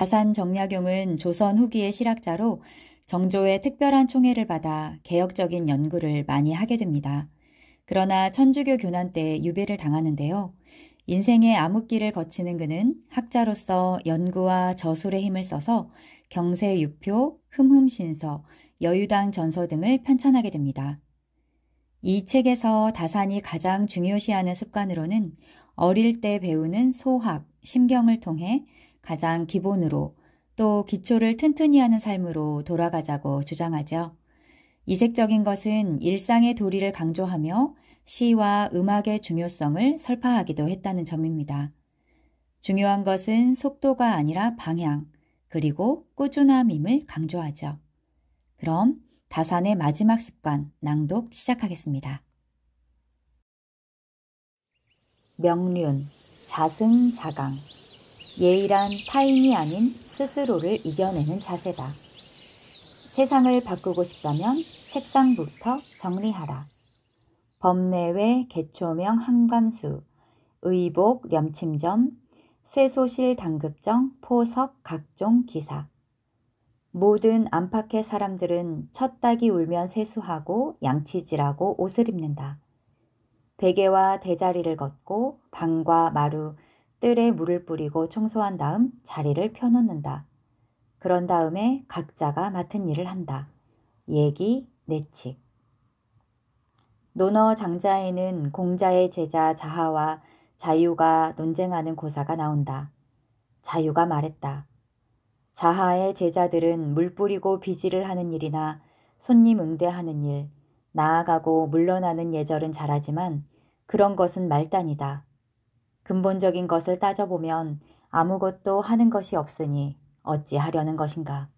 다산 정약용은 조선 후기의 실학자로 정조의 특별한 총애를 받아 개혁적인 연구를 많이 하게 됩니다. 그러나 천주교 교난 때 유배를 당하는데요. 인생의 암흑기를 거치는 그는 학자로서 연구와 저술의 힘을 써서 경세유표, 흠흠신서, 여유당 전서 등을 편찬하게 됩니다. 이 책에서 다산이 가장 중요시하는 습관으로는 어릴 때 배우는 소학, 심경을 통해 가장 기본으로 또 기초를 튼튼히 하는 삶으로 돌아가자고 주장하죠. 이색적인 것은 일상의 도리를 강조하며 시와 음악의 중요성을 설파하기도 했다는 점입니다. 중요한 것은 속도가 아니라 방향, 그리고 꾸준함임을 강조하죠. 그럼 다산의 마지막 습관 낭독 시작하겠습니다. 명륜, 자승자강. 예의란 타인이 아닌 스스로를 이겨내는 자세다. 세상을 바꾸고 싶다면 책상부터 정리하라. 법내외 개초명 한감수, 의복 렴침점, 쇠소실 당급정, 포석 각종 기사. 모든 안팎의 사람들은 첫 닭이 울면 세수하고 양치질하고 옷을 입는다. 베개와 대자리를 걷고 방과 마루, 뜰에 물을 뿌리고 청소한 다음 자리를 펴놓는다. 그런 다음에 각자가 맡은 일을 한다. 예기, 내칙. 논어 장자에는 공자의 제자 자하와 자유가 논쟁하는 고사가 나온다. 자유가 말했다. 자하의 제자들은 물 뿌리고 비지를 하는 일이나 손님 응대하는 일, 나아가고 물러나는 예절은 잘하지만 그런 것은 말단이다. 근본적인 것을 따져보면 아무것도 하는 것이 없으니 어찌 하려는 것인가.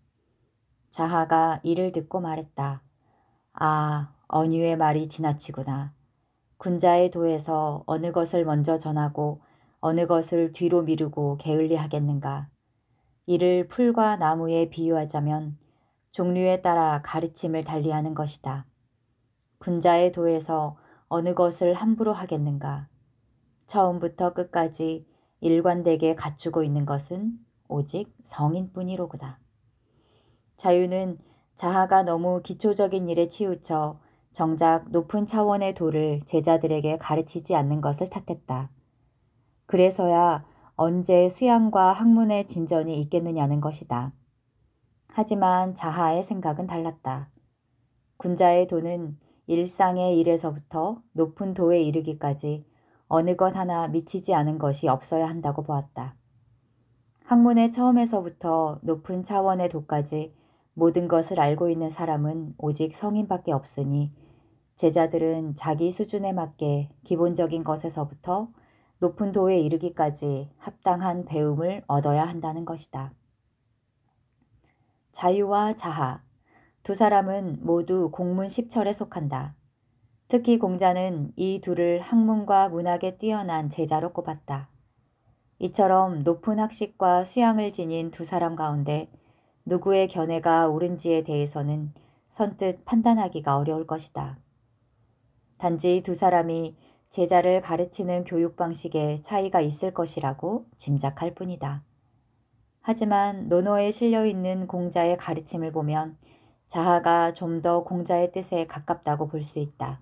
자하가 이를 듣고 말했다. 아, 언유의 말이 지나치구나. 군자의 도에서 어느 것을 먼저 전하고 어느 것을 뒤로 미루고 게을리 하겠는가. 이를 풀과 나무에 비유하자면 종류에 따라 가르침을 달리하는 것이다. 군자의 도에서 어느 것을 함부로 하겠는가. 처음부터 끝까지 일관되게 갖추고 있는 것은 오직 성인뿐이로구나. 자유는 자하가 너무 기초적인 일에 치우쳐 정작 높은 차원의 도를 제자들에게 가르치지 않는 것을 탓했다. 그래서야 언제 수양과 학문의 진전이 있겠느냐는 것이다. 하지만 자하의 생각은 달랐다. 군자의 도는 일상의 일에서부터 높은 도에 이르기까지 어느 것 하나 미치지 않은 것이 없어야 한다고 보았다. 학문의 처음에서부터 높은 차원의 도까지 모든 것을 알고 있는 사람은 오직 성인밖에 없으니 제자들은 자기 수준에 맞게 기본적인 것에서부터 높은 도에 이르기까지 합당한 배움을 얻어야 한다는 것이다. 자유와 자하, 두 사람은 모두 공문 10철에 속한다. 특히 공자는 이 둘을 학문과 문학에 뛰어난 제자로 꼽았다. 이처럼 높은 학식과 수양을 지닌 두 사람 가운데 누구의 견해가 옳은지에 대해서는 선뜻 판단하기가 어려울 것이다. 단지 두 사람이 제자를 가르치는 교육 방식에 차이가 있을 것이라고 짐작할 뿐이다. 하지만 논어에 실려있는 공자의 가르침을 보면 자하가 좀 더 공자의 뜻에 가깝다고 볼 수 있다.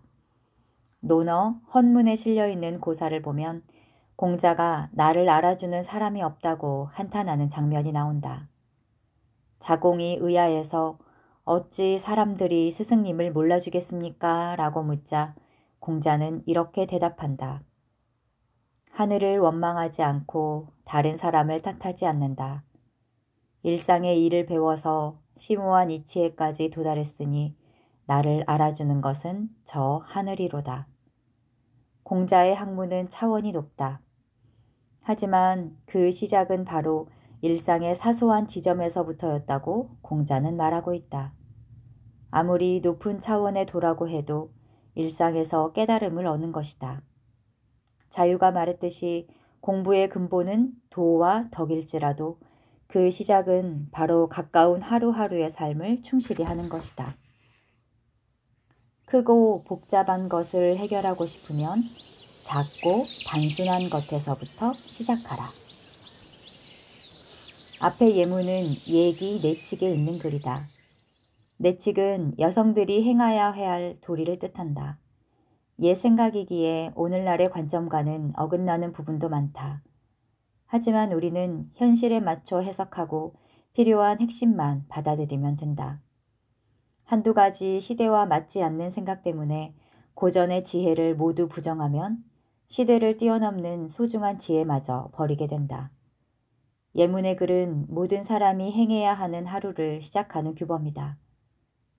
논어, 헌문에 실려있는 고사를 보면 공자가 나를 알아주는 사람이 없다고 한탄하는 장면이 나온다. 자공이 의아해서 어찌 사람들이 스승님을 몰라주겠습니까? 라고 묻자 공자는 이렇게 대답한다. 하늘을 원망하지 않고 다른 사람을 탓하지 않는다. 일상의 일을 배워서 심오한 이치에까지 도달했으니 나를 알아주는 것은 저 하늘이로다. 공자의 학문은 차원이 높다. 하지만 그 시작은 바로 일상의 사소한 지점에서부터였다고 공자는 말하고 있다. 아무리 높은 차원의 도라고 해도 일상에서 깨달음을 얻는 것이다. 자유가 말했듯이 공부의 근본은 도와 덕일지라도 그 시작은 바로 가까운 하루하루의 삶을 충실히 하는 것이다. 크고 복잡한 것을 해결하고 싶으면 작고 단순한 것에서부터 시작하라. 앞의 예문은 예기 내칙에 있는 글이다. 내칙은 여성들이 행하여야 할 도리를 뜻한다. 옛 생각이기에 오늘날의 관점과는 어긋나는 부분도 많다. 하지만 우리는 현실에 맞춰 해석하고 필요한 핵심만 받아들이면 된다. 한두 가지 시대와 맞지 않는 생각 때문에 고전의 지혜를 모두 부정하면 시대를 뛰어넘는 소중한 지혜마저 버리게 된다. 예문의 글은 모든 사람이 행해야 하는 하루를 시작하는 규범이다.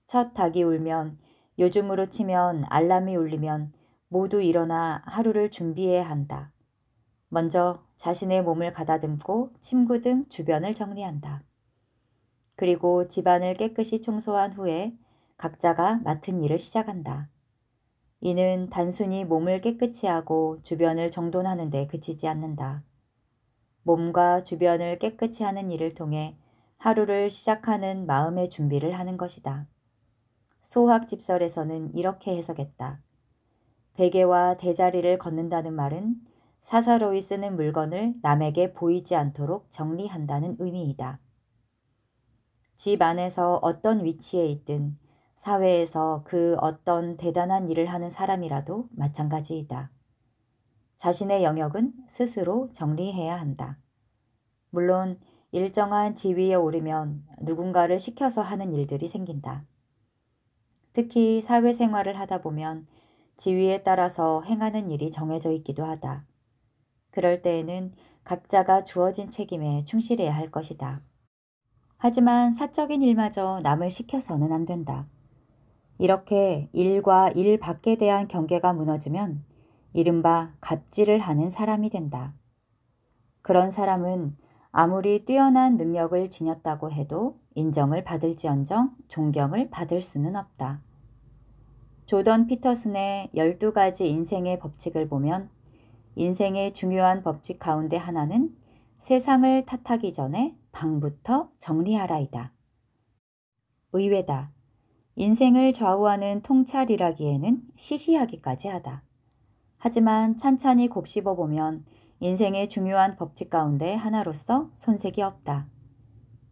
첫 닭이 울면, 요즘으로 치면 알람이 울리면 모두 일어나 하루를 준비해야 한다. 먼저 자신의 몸을 가다듬고 침구 등 주변을 정리한다. 그리고 집안을 깨끗이 청소한 후에 각자가 맡은 일을 시작한다. 이는 단순히 몸을 깨끗이 하고 주변을 정돈하는 데 그치지 않는다. 몸과 주변을 깨끗이 하는 일을 통해 하루를 시작하는 마음의 준비를 하는 것이다. 소학집설에서는 이렇게 해석했다. 베개와 대자리를 걷는다는 말은 사사로이 쓰는 물건을 남에게 보이지 않도록 정리한다는 의미이다. 집 안에서 어떤 위치에 있든 사회에서 그 어떤 대단한 일을 하는 사람이라도 마찬가지이다. 자신의 영역은 스스로 정리해야 한다. 물론 일정한 지위에 오르면 누군가를 시켜서 하는 일들이 생긴다. 특히 사회생활을 하다 보면 지위에 따라서 행하는 일이 정해져 있기도 하다. 그럴 때에는 각자가 주어진 책임에 충실해야 할 것이다. 하지만 사적인 일마저 남을 시켜서는 안 된다. 이렇게 일과 일 밖에 대한 경계가 무너지면 이른바 갑질을 하는 사람이 된다. 그런 사람은 아무리 뛰어난 능력을 지녔다고 해도 인정을 받을지언정 존경을 받을 수는 없다. 조던 피터슨의 12가지 인생의 법칙을 보면 인생의 중요한 법칙 가운데 하나는 세상을 탓하기 전에 방부터 정리하라이다. 의외다. 인생을 좌우하는 통찰이라기에는 시시하기까지 하다. 하지만 찬찬히 곱씹어 보면 인생의 중요한 법칙 가운데 하나로서 손색이 없다.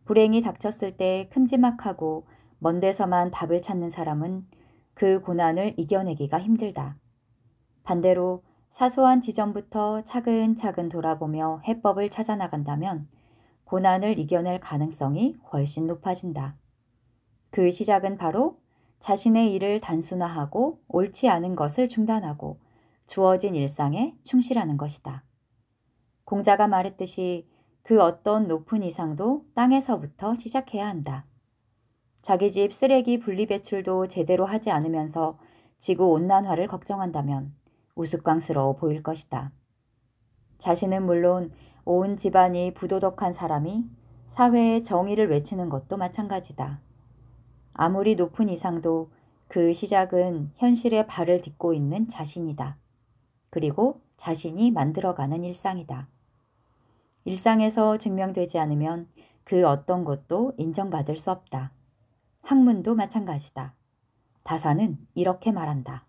불행이 닥쳤을 때 큼지막하고 먼 데서만 답을 찾는 사람은 그 고난을 이겨내기가 힘들다. 반대로 사소한 지점부터 차근차근 돌아보며 해법을 찾아 나간다면 고난을 이겨낼 가능성이 훨씬 높아진다. 그 시작은 바로 자신의 일을 단순화하고 옳지 않은 것을 중단하고 주어진 일상에 충실하는 것이다. 공자가 말했듯이 그 어떤 높은 이상도 땅에서부터 시작해야 한다. 자기 집 쓰레기 분리배출도 제대로 하지 않으면서 지구온난화를 걱정한다면 우스꽝스러워 보일 것이다. 자신은 물론 온 집안이 부도덕한 사람이 사회의 정의를 외치는 것도 마찬가지다. 아무리 높은 이상도 그 시작은 현실에 발을 딛고 있는 자신이다. 그리고 자신이 만들어가는 일상이다. 일상에서 증명되지 않으면 그 어떤 것도 인정받을 수 없다. 학문도 마찬가지다. 다사는 이렇게 말한다.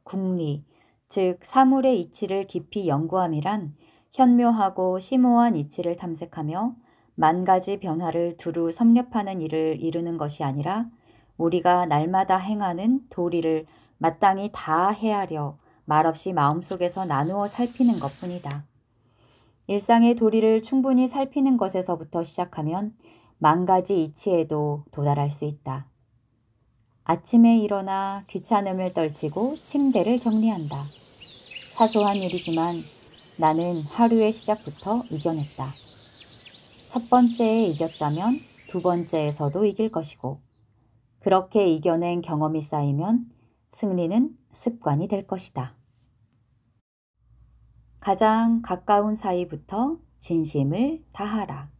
궁리, 즉 사물의 이치를 깊이 연구함이란 현묘하고 심오한 이치를 탐색하며 만 가지 변화를 두루 섭렵하는 일을 이루는 것이 아니라 우리가 날마다 행하는 도리를 마땅히 다 헤아려 말없이 마음속에서 나누어 살피는 것뿐이다. 일상의 도리를 충분히 살피는 것에서부터 시작하면 만 가지 이치에도 도달할 수 있다. 아침에 일어나 귀찮음을 떨치고 침대를 정리한다. 사소한 일이지만 나는 하루의 시작부터 이겨냈다. 첫 번째에 이겼다면 두 번째에서도 이길 것이고 그렇게 이겨낸 경험이 쌓이면 승리는 습관이 될 것이다. 가장 가까운 사이부터 진심을 다하라.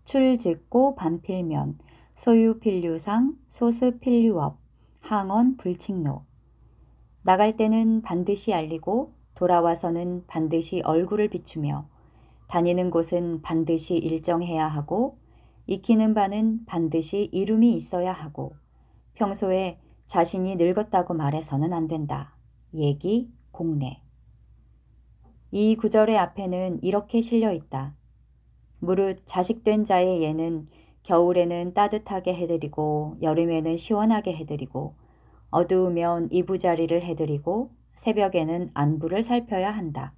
출즉고 반필면, 소유필류상, 소습필류업, 항언불칙로. 나갈 때는 반드시 알리고 돌아와서는 반드시 얼굴을 비추며 다니는 곳은 반드시 일정해야 하고 익히는 바는 반드시 이름이 있어야 하고 평소에 자신이 늙었다고 말해서는 안 된다. 예기, 공례. 이 구절의 앞에는 이렇게 실려 있다. 무릇 자식된 자의 예는 겨울에는 따뜻하게 해드리고 여름에는 시원하게 해드리고 어두우면 이부자리를 해드리고 새벽에는 안부를 살펴야 한다.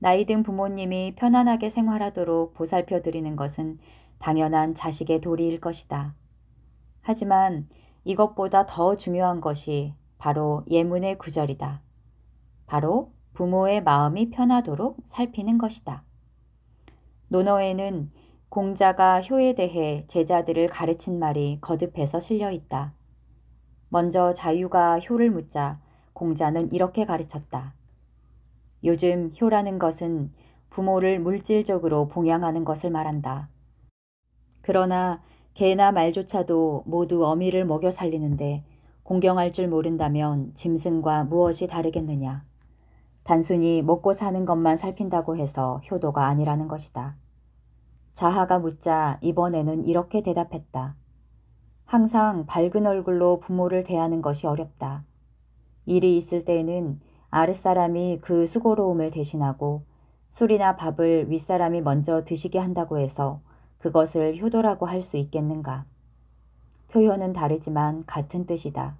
나이든 부모님이 편안하게 생활하도록 보살펴 드리는 것은 당연한 자식의 도리일 것이다. 하지만 이것보다 더 중요한 것이 바로 예문의 구절이다. 바로 부모의 마음이 편하도록 살피는 것이다. 논어에는 공자가 효에 대해 제자들을 가르친 말이 거듭해서 실려 있다. 먼저 자유가 효를 묻자 공자는 이렇게 가르쳤다. 요즘 효라는 것은 부모를 물질적으로 봉양하는 것을 말한다. 그러나 개나 말조차도 모두 어미를 먹여 살리는데 공경할 줄 모른다면 짐승과 무엇이 다르겠느냐. 단순히 먹고 사는 것만 살핀다고 해서 효도가 아니라는 것이다. 자하가 묻자 이번에는 이렇게 대답했다. 항상 밝은 얼굴로 부모를 대하는 것이 어렵다. 일이 있을 때에는 아랫사람이 그 수고로움을 대신하고 술이나 밥을 윗사람이 먼저 드시게 한다고 해서 그것을 효도라고 할 수 있겠는가. 표현은 다르지만 같은 뜻이다.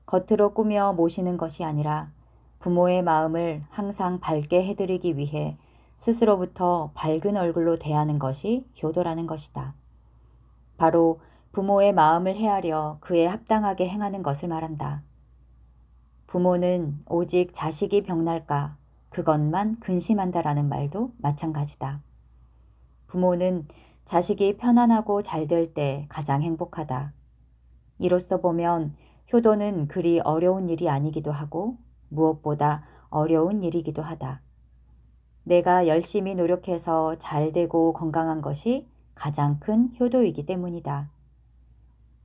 겉으로 꾸며 모시는 것이 아니라 부모의 마음을 항상 밝게 해드리기 위해 스스로부터 밝은 얼굴로 대하는 것이 효도라는 것이다. 바로 부모의 마음을 헤아려 그에 합당하게 행하는 것을 말한다. 부모는 오직 자식이 병날까 그것만 근심한다라는 말도 마찬가지다. 부모는 자식이 편안하고 잘 될 때 가장 행복하다. 이로써 보면 효도는 그리 어려운 일이 아니기도 하고 무엇보다 어려운 일이기도 하다. 내가 열심히 노력해서 잘 되고 건강한 것이 가장 큰 효도이기 때문이다.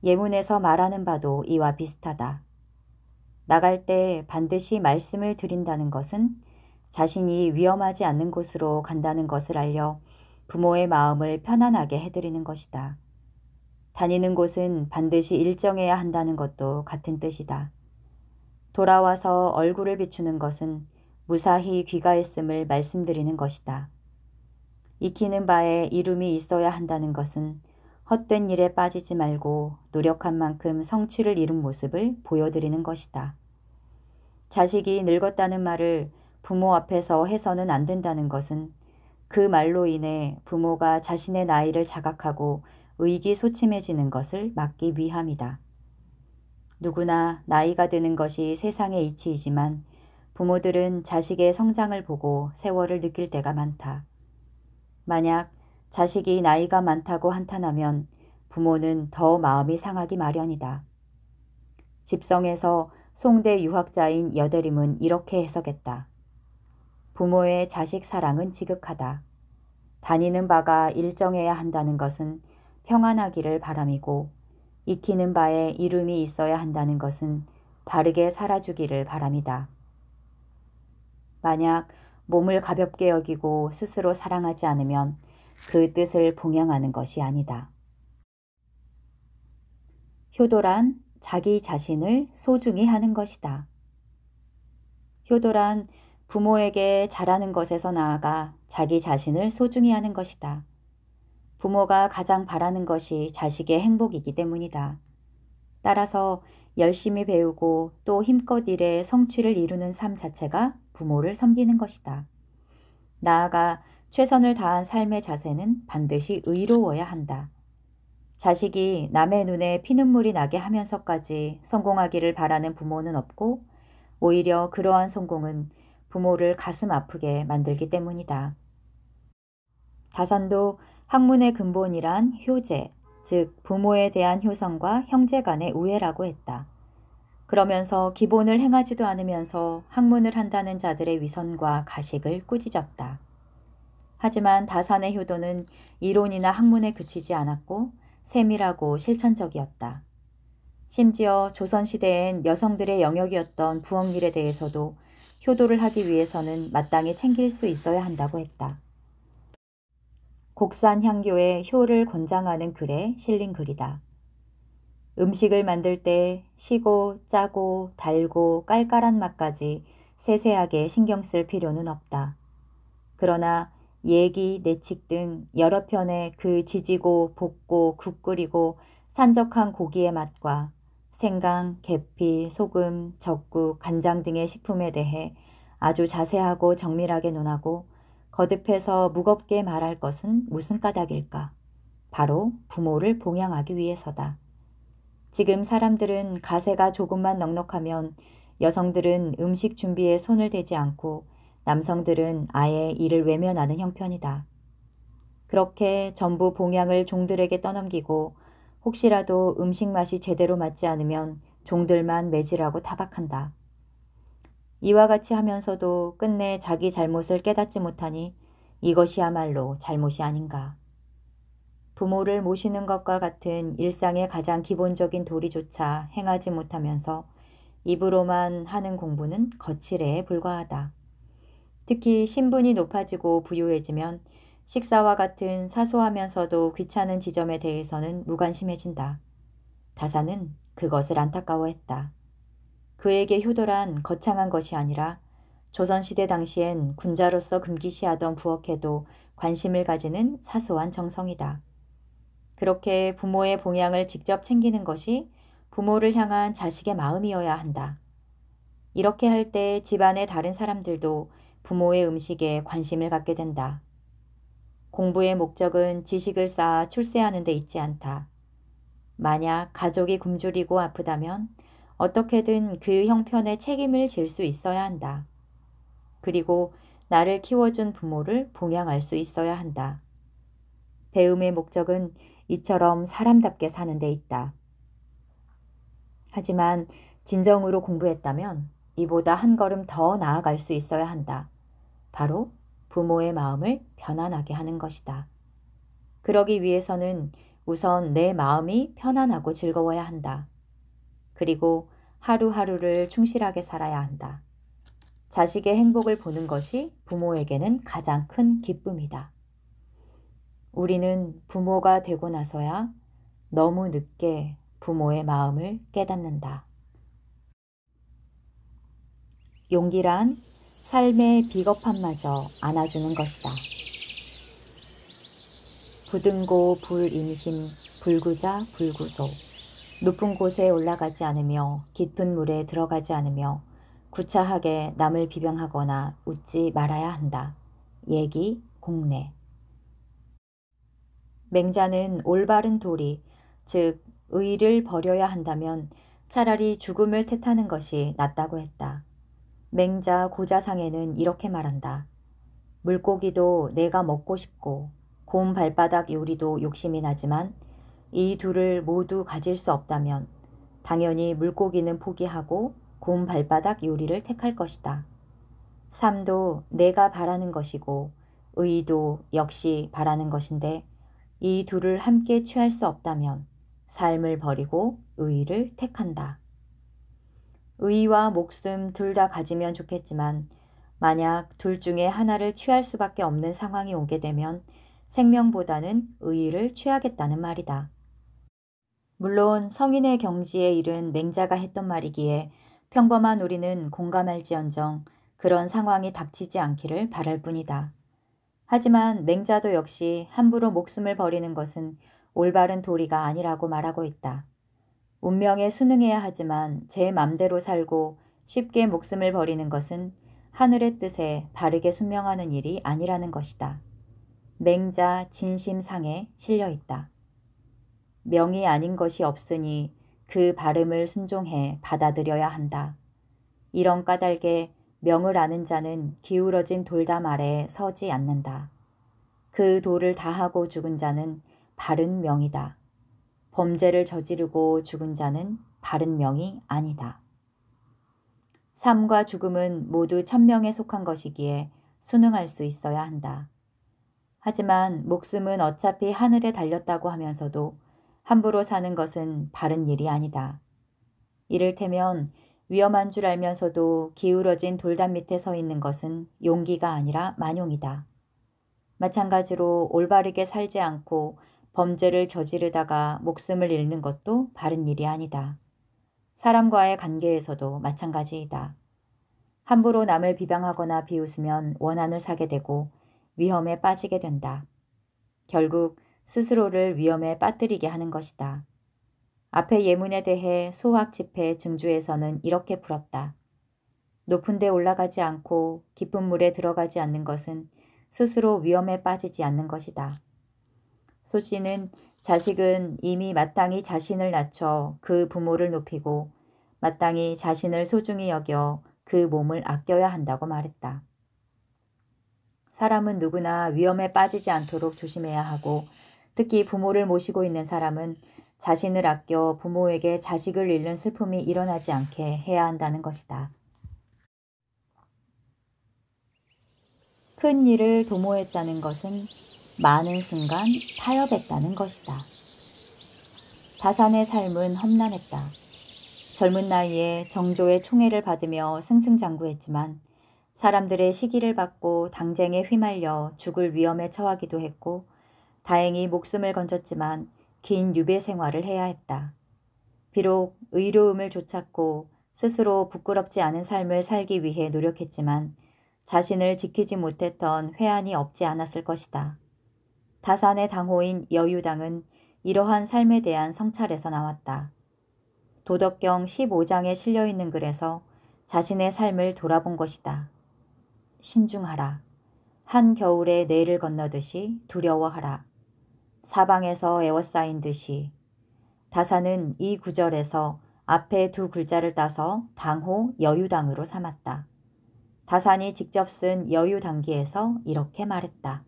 예문에서 말하는 바도 이와 비슷하다. 나갈 때 반드시 말씀을 드린다는 것은 자신이 위험하지 않는 곳으로 간다는 것을 알려 부모의 마음을 편안하게 해드리는 것이다. 다니는 곳은 반드시 일정해야 한다는 것도 같은 뜻이다. 돌아와서 얼굴을 비추는 것은 무사히 귀가했음을 말씀드리는 것이다. 익히는 바에 이름이 있어야 한다는 것은 헛된 일에 빠지지 말고 노력한 만큼 성취를 이룬 모습을 보여드리는 것이다. 자식이 늙었다는 말을 부모 앞에서 해서는 안 된다는 것은 그 말로 인해 부모가 자신의 나이를 자각하고 의기소침해지는 것을 막기 위함이다. 누구나 나이가 드는 것이 세상의 이치이지만 부모들은 자식의 성장을 보고 세월을 느낄 때가 많다. 만약 자식이 나이가 많다고 한탄하면 부모는 더 마음이 상하기 마련이다. 집성에서 송대 유학자인 여대림은 이렇게 해석했다. 부모의 자식 사랑은 지극하다. 다니는 바가 일정해야 한다는 것은 평안하기를 바람이고 익히는 바에 이름이 있어야 한다는 것은 바르게 살아주기를 바람이다. 만약 몸을 가볍게 여기고 스스로 사랑하지 않으면 그 뜻을 봉양하는 것이 아니다. 효도란 자기 자신을 소중히 하는 것이다. 효도란 부모에게 잘하는 것에서 나아가 자기 자신을 소중히 하는 것이다. 부모가 가장 바라는 것이 자식의 행복이기 때문이다. 따라서 열심히 배우고 또 힘껏 일해 성취를 이루는 삶 자체가 부모를 섬기는 것이다. 나아가 최선을 다한 삶의 자세는 반드시 의로워야 한다. 자식이 남의 눈에 피눈물이 나게 하면서까지 성공하기를 바라는 부모는 없고 오히려 그러한 성공은 부모를 가슴 아프게 만들기 때문이다. 다산도 학문의 근본이란 효제, 즉 부모에 대한 효성과 형제 간의 우애라고 했다. 그러면서 기본을 행하지도 않으면서 학문을 한다는 자들의 위선과 가식을 꾸짖었다. 하지만 다산의 효도는 이론이나 학문에 그치지 않았고 세밀하고 실천적이었다. 심지어 조선시대엔 여성들의 영역이었던 부엌일에 대해서도 효도를 하기 위해서는 마땅히 챙길 수 있어야 한다고 했다. 곡산향교의 효를 권장하는 글에 실린 글이다. 음식을 만들 때 시고 짜고 달고 깔깔한 맛까지 세세하게 신경 쓸 필요는 없다. 그러나 얘기, 내칙 등 여러 편의 그 지지고 볶고 국 끓이고 산적한 고기의 맛과 생강, 계피, 소금, 젓국, 간장 등의 식품에 대해 아주 자세하고 정밀하게 논하고 거듭해서 무겁게 말할 것은 무슨 까닭일까? 바로 부모를 봉양하기 위해서다. 지금 사람들은 가세가 조금만 넉넉하면 여성들은 음식 준비에 손을 대지 않고 남성들은 아예 이를 외면하는 형편이다. 그렇게 전부 봉양을 종들에게 떠넘기고 혹시라도 음식 맛이 제대로 맞지 않으면 종들만 매질하고 타박한다. 이와 같이 하면서도 끝내 자기 잘못을 깨닫지 못하니 이것이야말로 잘못이 아닌가. 부모를 모시는 것과 같은 일상의 가장 기본적인 도리조차 행하지 못하면서 입으로만 하는 공부는 거칠애에 불과하다. 특히 신분이 높아지고 부유해지면 식사와 같은 사소하면서도 귀찮은 지점에 대해서는 무관심해진다. 다사는 그것을 안타까워했다. 그에게 효도란 거창한 것이 아니라 조선시대 당시엔 군자로서 금기시하던 부엌에도 관심을 가지는 사소한 정성이다. 그렇게 부모의 봉양을 직접 챙기는 것이 부모를 향한 자식의 마음이어야 한다. 이렇게 할 때 집안의 다른 사람들도 부모의 음식에 관심을 갖게 된다. 공부의 목적은 지식을 쌓아 출세하는 데 있지 않다. 만약 가족이 굶주리고 아프다면 어떻게든 그 형편에 책임을 질 수 있어야 한다. 그리고 나를 키워준 부모를 봉양할 수 있어야 한다. 배움의 목적은 이처럼 사람답게 사는 데 있다. 하지만 진정으로 공부했다면 이보다 한 걸음 더 나아갈 수 있어야 한다. 바로 부모의 마음을 편안하게 하는 것이다. 그러기 위해서는 우선 내 마음이 편안하고 즐거워야 한다. 그리고 하루하루를 충실하게 살아야 한다. 자식의 행복을 보는 것이 부모에게는 가장 큰 기쁨이다. 우리는 부모가 되고 나서야 너무 늦게 부모의 마음을 깨닫는다. 용기란 삶의 비겁함마저 안아주는 것이다. 부등고 불임심 불구자 불구소. 높은 곳에 올라가지 않으며 깊은 물에 들어가지 않으며 구차하게 남을 비방하거나 웃지 말아야 한다. 얘기, 공례. 맹자는 올바른 도리, 즉 의를 버려야 한다면 차라리 죽음을 택하는 것이 낫다고 했다. 맹자 고자상에는 이렇게 말한다. 물고기도 내가 먹고 싶고 곰 발바닥 요리도 욕심이 나지만 이 둘을 모두 가질 수 없다면 당연히 물고기는 포기하고 곰 발바닥 요리를 택할 것이다. 삶도 내가 바라는 것이고 의도 역시 바라는 것인데 이 둘을 함께 취할 수 없다면 삶을 버리고 의를 택한다. 의와 목숨 둘 다 가지면 좋겠지만 만약 둘 중에 하나를 취할 수밖에 없는 상황이 오게 되면 생명보다는 의를 취하겠다는 말이다. 물론 성인의 경지에 이른 맹자가 했던 말이기에 평범한 우리는 공감할지언정 그런 상황이 닥치지 않기를 바랄 뿐이다. 하지만 맹자도 역시 함부로 목숨을 버리는 것은 올바른 도리가 아니라고 말하고 있다. 운명에 순응해야 하지만 제 맘대로 살고 쉽게 목숨을 버리는 것은 하늘의 뜻에 바르게 순명하는 일이 아니라는 것이다. 맹자 진심상에 실려 있다. 명이 아닌 것이 없으니 그 발음을 순종해 받아들여야 한다. 이런 까닭에 명을 아는 자는 기울어진 돌담 아래에 서지 않는다. 그 돌을 다하고 죽은 자는 바른 명이다. 범죄를 저지르고 죽은 자는 바른 명이 아니다. 삶과 죽음은 모두 천명에 속한 것이기에 순응할 수 있어야 한다. 하지만 목숨은 어차피 하늘에 달렸다고 하면서도 함부로 사는 것은 바른 일이 아니다. 이를테면 위험한 줄 알면서도 기울어진 돌담 밑에 서 있는 것은 용기가 아니라 만용이다. 마찬가지로 올바르게 살지 않고 범죄를 저지르다가 목숨을 잃는 것도 바른 일이 아니다. 사람과의 관계에서도 마찬가지이다. 함부로 남을 비방하거나 비웃으면 원한을 사게 되고 위험에 빠지게 된다. 결국 스스로를 위험에 빠뜨리게 하는 것이다. 앞의 예문에 대해 소학 집회 증주에서는 이렇게 풀었다. 높은 데 올라가지 않고 깊은 물에 들어가지 않는 것은 스스로 위험에 빠지지 않는 것이다. 소 씨는 자식은 이미 마땅히 자신을 낮춰 그 부모를 높이고 마땅히 자신을 소중히 여겨 그 몸을 아껴야 한다고 말했다. 사람은 누구나 위험에 빠지지 않도록 조심해야 하고 특히 부모를 모시고 있는 사람은 자신을 아껴 부모에게 자식을 잃는 슬픔이 일어나지 않게 해야 한다는 것이다. 큰 일을 도모했다는 것은 많은 순간 타협했다는 것이다. 다산의 삶은 험난했다. 젊은 나이에 정조의 총애를 받으며 승승장구했지만 사람들의 시기를 받고 당쟁에 휘말려 죽을 위험에 처하기도 했고 다행히 목숨을 건졌지만 긴 유배 생활을 해야 했다. 비록 의로움을 좇았고 스스로 부끄럽지 않은 삶을 살기 위해 노력했지만 자신을 지키지 못했던 회한이 없지 않았을 것이다. 다산의 당호인 여유당은 이러한 삶에 대한 성찰에서 나왔다. 도덕경 15장에 실려있는 글에서 자신의 삶을 돌아본 것이다. 신중하라. 한겨울에 내를 건너듯이 두려워하라. 사방에서 에워싸인 듯이. 다산은 이 구절에서 앞에 두 글자를 따서 당호 여유당으로 삼았다. 다산이 직접 쓴 여유당기에서 이렇게 말했다.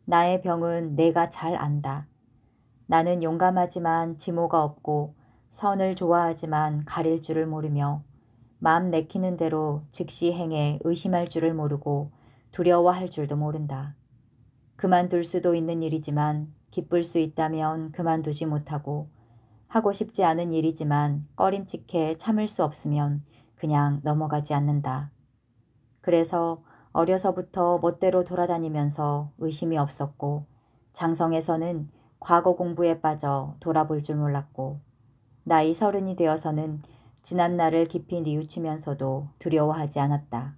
나의 병은 내가 잘 안다. 나는 용감하지만 지모가 없고 선을 좋아하지만 가릴 줄을 모르며 마음 내키는 대로 즉시 행해 의심할 줄을 모르고 두려워할 줄도 모른다. 그만둘 수도 있는 일이지만 기쁠 수 있다면 그만두지 못하고 하고 싶지 않은 일이지만 꺼림칙해 참을 수 없으면 그냥 넘어가지 않는다. 그래서 어려서부터 멋대로 돌아다니면서 의심이 없었고 장성에서는 과거 공부에 빠져 돌아볼 줄 몰랐고 나이 30이 되어서는 지난 날을 깊이 뉘우치면서도 두려워하지 않았다.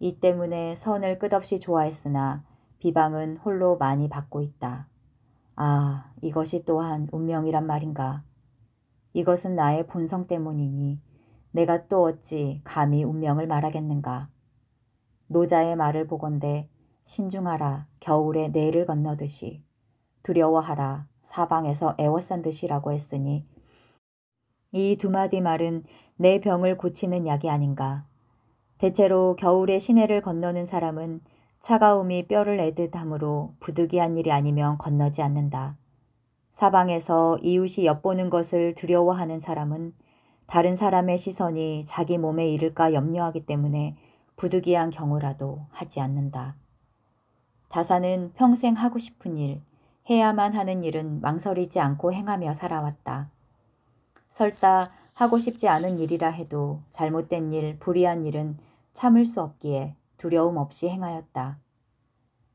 이 때문에 선을 끝없이 좋아했으나 비방은 홀로 많이 받고 있다. 아, 이것이 또한 운명이란 말인가. 이것은 나의 본성 때문이니 내가 또 어찌 감히 운명을 말하겠는가. 노자의 말을 보건대 신중하라 겨울에 내를 건너듯이 두려워하라 사방에서 애워싼 듯이라고 했으니 이 두 마디 말은 내 병을 고치는 약이 아닌가. 대체로 겨울에 시내를 건너는 사람은 차가움이 뼈를 애듯 하므로 부득이한 일이 아니면 건너지 않는다. 사방에서 이웃이 엿보는 것을 두려워하는 사람은 다른 사람의 시선이 자기 몸에 이를까 염려하기 때문에 부득이한 경우라도 하지 않는다. 다산은 평생 하고 싶은 일, 해야만 하는 일은 망설이지 않고 행하며 살아왔다. 설사 하고 싶지 않은 일이라 해도 잘못된 일, 불의한 일은 참을 수 없기에 두려움 없이 행하였다.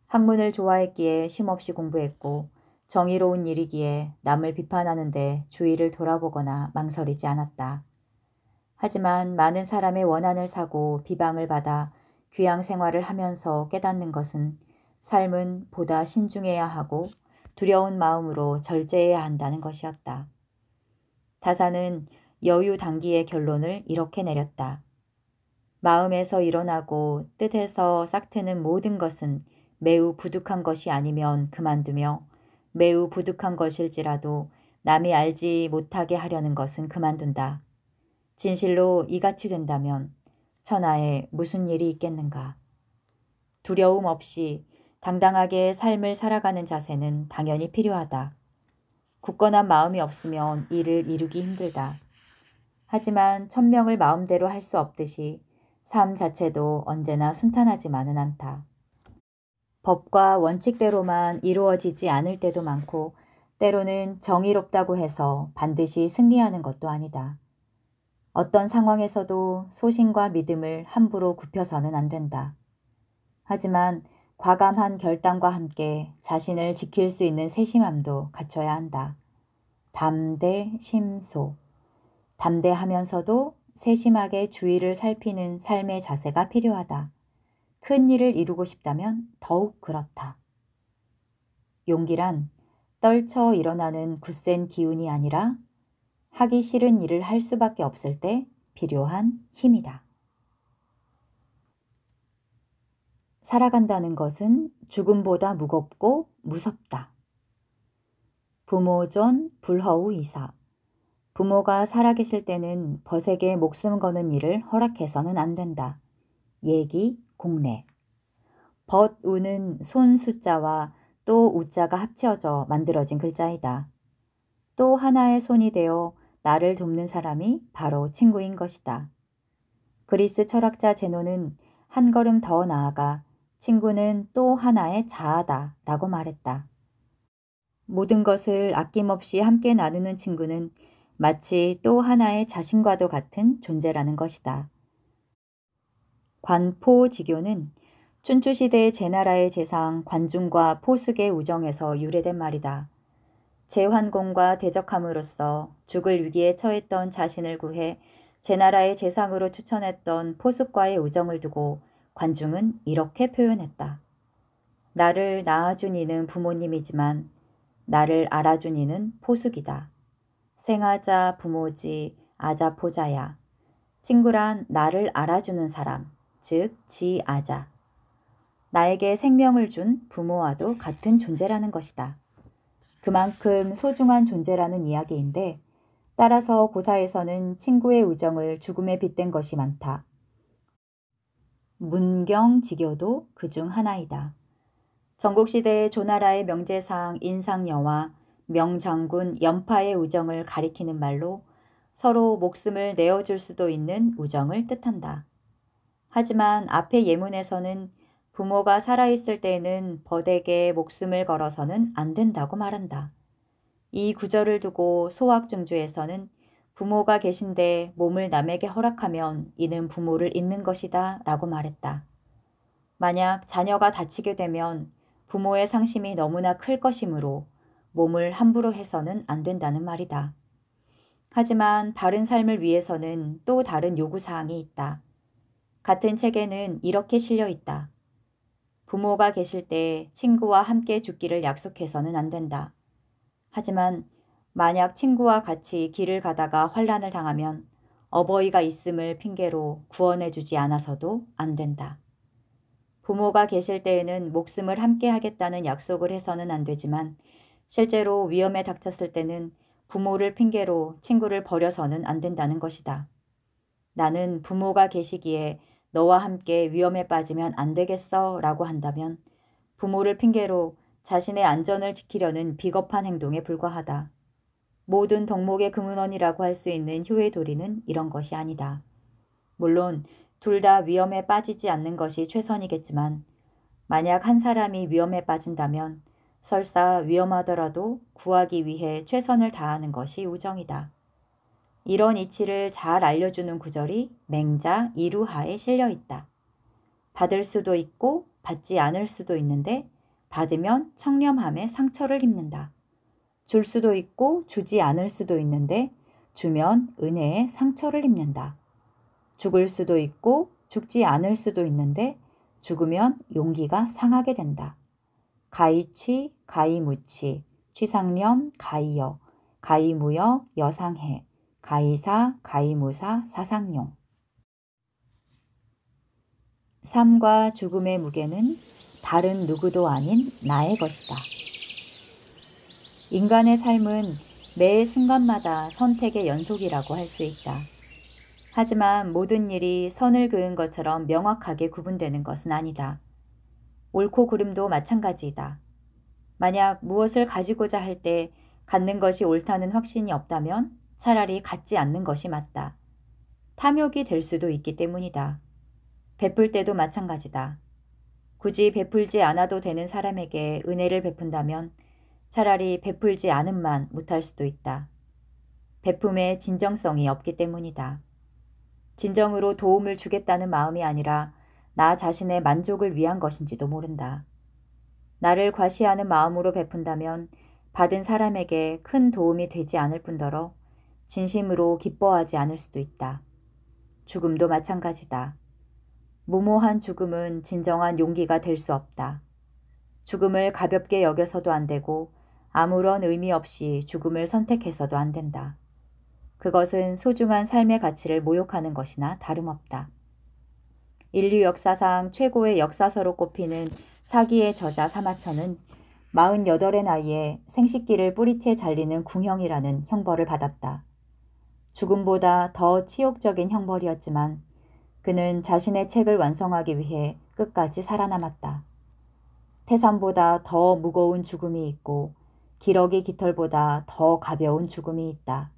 학문을 좋아했기에 쉼없이 공부했고 정의로운 일이기에 남을 비판하는데 주의를 돌아보거나 망설이지 않았다. 하지만 많은 사람의 원한을 사고 비방을 받아 귀양 생활을 하면서 깨닫는 것은 삶은 보다 신중해야 하고 두려운 마음으로 절제해야 한다는 것이었다. 다산은 여유당기의 결론을 이렇게 내렸다. 마음에서 일어나고 뜻에서 싹트는 모든 것은 매우 부득한 것이 아니면 그만두며 매우 부득한 것일지라도 남이 알지 못하게 하려는 것은 그만둔다. 진실로 이같이 된다면 천하에 무슨 일이 있겠는가. 두려움 없이 당당하게 삶을 살아가는 자세는 당연히 필요하다. 굳건한 마음이 없으면 일을 이루기 힘들다. 하지만 천명을 마음대로 할 수 없듯이 삶 자체도 언제나 순탄하지만은 않다. 법과 원칙대로만 이루어지지 않을 때도 많고 때로는 정의롭다고 해서 반드시 승리하는 것도 아니다. 어떤 상황에서도 소신과 믿음을 함부로 굽혀서는 안 된다. 하지만 과감한 결단과 함께 자신을 지킬 수 있는 세심함도 갖춰야 한다. 담대심소. 담대하면서도 세심하게 주위를 살피는 삶의 자세가 필요하다. 큰 일을 이루고 싶다면 더욱 그렇다. 용기란 떨쳐 일어나는 굳센 기운이 아니라 하기 싫은 일을 할 수밖에 없을 때 필요한 힘이다. 살아간다는 것은 죽음보다 무겁고 무섭다. 부모존 불허우 이사. 부모가 살아계실 때는 벗에게 목숨 거는 일을 허락해서는 안 된다. 예기, 공례. 벗우는 손 숫자와 또 우자가 합쳐져 만들어진 글자이다. 또 하나의 손이 되어 나를 돕는 사람이 바로 친구인 것이다. 그리스 철학자 제노는 한 걸음 더 나아가 친구는 또 하나의 자아다 라고 말했다. 모든 것을 아낌없이 함께 나누는 친구는 마치 또 하나의 자신과도 같은 존재라는 것이다. 관포지교는 춘추시대의 제나라의 재상 관중과 포숙의 우정에서 유래된 말이다. 제환공과 대적함으로써 죽을 위기에 처했던 자신을 구해 제나라의 재상으로 추천했던 포숙과의 우정을 두고 관중은 이렇게 표현했다. 나를 낳아준 이는 부모님이지만 나를 알아준 이는 포숙이다. 생아자 부모지 아자포자야. 친구란 나를 알아주는 사람, 즉 지아자. 나에게 생명을 준 부모와도 같은 존재라는 것이다. 그만큼 소중한 존재라는 이야기인데 따라서 고사에서는 친구의 우정을 죽음에 빗댄 것이 많다. 문경지교도 그중 하나이다. 전국시대의 조나라의 명제상 인상여와 명장군 연파의 우정을 가리키는 말로 서로 목숨을 내어줄 수도 있는 우정을 뜻한다. 하지만 앞의 예문에서는 부모가 살아있을 때에는 벗에게 목숨을 걸어서는 안 된다고 말한다. 이 구절을 두고 소학중주에서는 부모가 계신데 몸을 남에게 허락하면 이는 부모를 잊는 것이다 라고 말했다. 만약 자녀가 다치게 되면 부모의 상심이 너무나 클 것이므로 몸을 함부로 해서는 안 된다는 말이다. 하지만 바른 삶을 위해서는 또 다른 요구사항이 있다. 같은 책에는 이렇게 실려 있다. 부모가 계실 때 친구와 함께 죽기를 약속해서는 안 된다. 하지만 만약 친구와 같이 길을 가다가 환난을 당하면 어버이가 있음을 핑계로 구원해주지 않아서도 안 된다. 부모가 계실 때에는 목숨을 함께 하겠다는 약속을 해서는 안 되지만 실제로 위험에 닥쳤을 때는 부모를 핑계로 친구를 버려서는 안 된다는 것이다. 나는 부모가 계시기에 너와 함께 위험에 빠지면 안 되겠어 라고 한다면 부모를 핑계로 자신의 안전을 지키려는 비겁한 행동에 불과하다. 모든 덕목의 금은원이라고 할 수 있는 효의 도리는 이런 것이 아니다. 물론 둘 다 위험에 빠지지 않는 것이 최선이겠지만 만약 한 사람이 위험에 빠진다면 설사 위험하더라도 구하기 위해 최선을 다하는 것이 우정이다. 이런 이치를 잘 알려주는 구절이 맹자 이루하에 실려 있다. 받을 수도 있고 받지 않을 수도 있는데 받으면 청렴함에 상처를 입는다. 줄 수도 있고 주지 않을 수도 있는데 주면 은혜에 상처를 입는다. 죽을 수도 있고 죽지 않을 수도 있는데 죽으면 용기가 상하게 된다. 가이취, 가이무치, 취상념, 가이여, 가이무여, 여상해, 가이사, 가이무사, 사상용. 삶과 죽음의 무게는 다른 누구도 아닌 나의 것이다. 인간의 삶은 매 순간마다 선택의 연속이라고 할 수 있다. 하지만 모든 일이 선을 그은 것처럼 명확하게 구분되는 것은 아니다. 옳고 그름도 마찬가지이다. 만약 무엇을 가지고자 할 때 갖는 것이 옳다는 확신이 없다면 차라리 갖지 않는 것이 맞다. 탐욕이 될 수도 있기 때문이다. 베풀 때도 마찬가지다. 굳이 베풀지 않아도 되는 사람에게 은혜를 베푼다면 차라리 베풀지 않음만 못할 수도 있다. 베품에 진정성이 없기 때문이다. 진정으로 도움을 주겠다는 마음이 아니라 나 자신의 만족을 위한 것인지도 모른다. 나를 과시하는 마음으로 베푼다면 받은 사람에게 큰 도움이 되지 않을 뿐더러 진심으로 기뻐하지 않을 수도 있다. 죽음도 마찬가지다. 무모한 죽음은 진정한 용기가 될 수 없다. 죽음을 가볍게 여겨서도 안 되고 아무런 의미 없이 죽음을 선택해서도 안 된다. 그것은 소중한 삶의 가치를 모욕하는 것이나 다름없다. 인류 역사상 최고의 역사서로 꼽히는 사기의 저자 사마천은 48의 나이에 생식기를 뿌리채 잘리는 궁형이라는 형벌을 받았다. 죽음보다 더 치욕적인 형벌이었지만 그는 자신의 책을 완성하기 위해 끝까지 살아남았다. 태산보다 더 무거운 죽음이 있고 기러기 깃털보다 더 가벼운 죽음이 있다.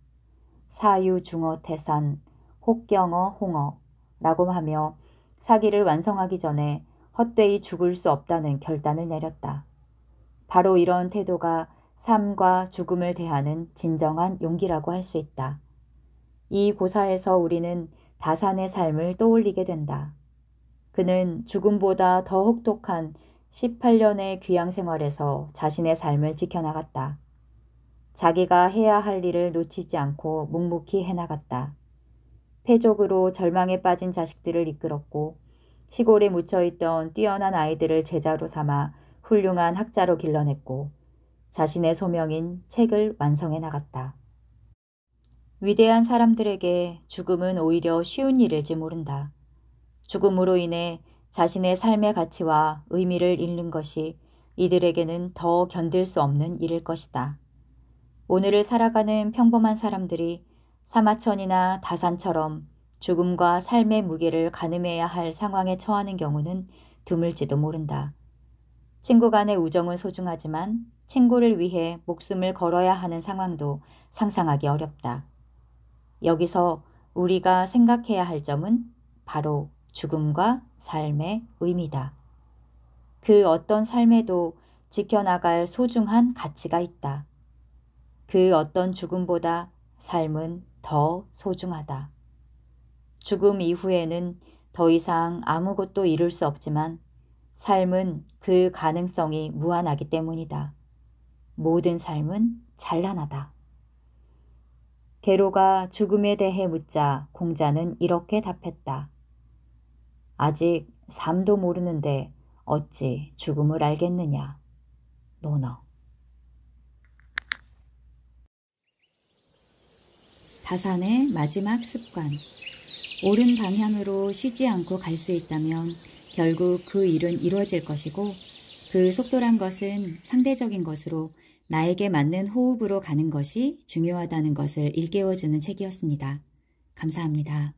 사유중어 태산, 혹경어 홍어라고 하며 사기를 완성하기 전에 헛되이 죽을 수 없다는 결단을 내렸다. 바로 이런 태도가 삶과 죽음을 대하는 진정한 용기라고 할 수 있다. 이 고사에서 우리는 다산의 삶을 떠올리게 된다. 그는 죽음보다 더 혹독한 18년의 귀양 생활에서 자신의 삶을 지켜나갔다. 자기가 해야 할 일을 놓치지 않고 묵묵히 해나갔다. 패족으로 절망에 빠진 자식들을 이끌었고 시골에 묻혀있던 뛰어난 아이들을 제자로 삼아 훌륭한 학자로 길러냈고 자신의 소명인 책을 완성해 나갔다. 위대한 사람들에게 죽음은 오히려 쉬운 일일지 모른다. 죽음으로 인해 자신의 삶의 가치와 의미를 잃는 것이 이들에게는 더 견딜 수 없는 일일 것이다. 오늘을 살아가는 평범한 사람들이 사마천이나 다산처럼 죽음과 삶의 무게를 가늠해야 할 상황에 처하는 경우는 드물지도 모른다. 친구 간의 우정은 소중하지만 친구를 위해 목숨을 걸어야 하는 상황도 상상하기 어렵다. 여기서 우리가 생각해야 할 점은 바로 죽음과 삶의 의미다. 그 어떤 삶에도 지켜나갈 소중한 가치가 있다. 그 어떤 죽음보다 삶은 더 소중하다. 죽음 이후에는 더 이상 아무것도 이룰 수 없지만 삶은 그 가능성이 무한하기 때문이다. 모든 삶은 찬란하다. 게로가 죽음에 대해 묻자 공자는 이렇게 답했다. 아직 삶도 모르는데 어찌 죽음을 알겠느냐. 논어. 다산의 마지막 습관. 옳은 방향으로 쉬지 않고 갈 수 있다면 결국 그 일은 이루어질 것이고 그 속도란 것은 상대적인 것으로 나에게 맞는 호흡으로 가는 것이 중요하다는 것을 일깨워주는 책이었습니다. 감사합니다.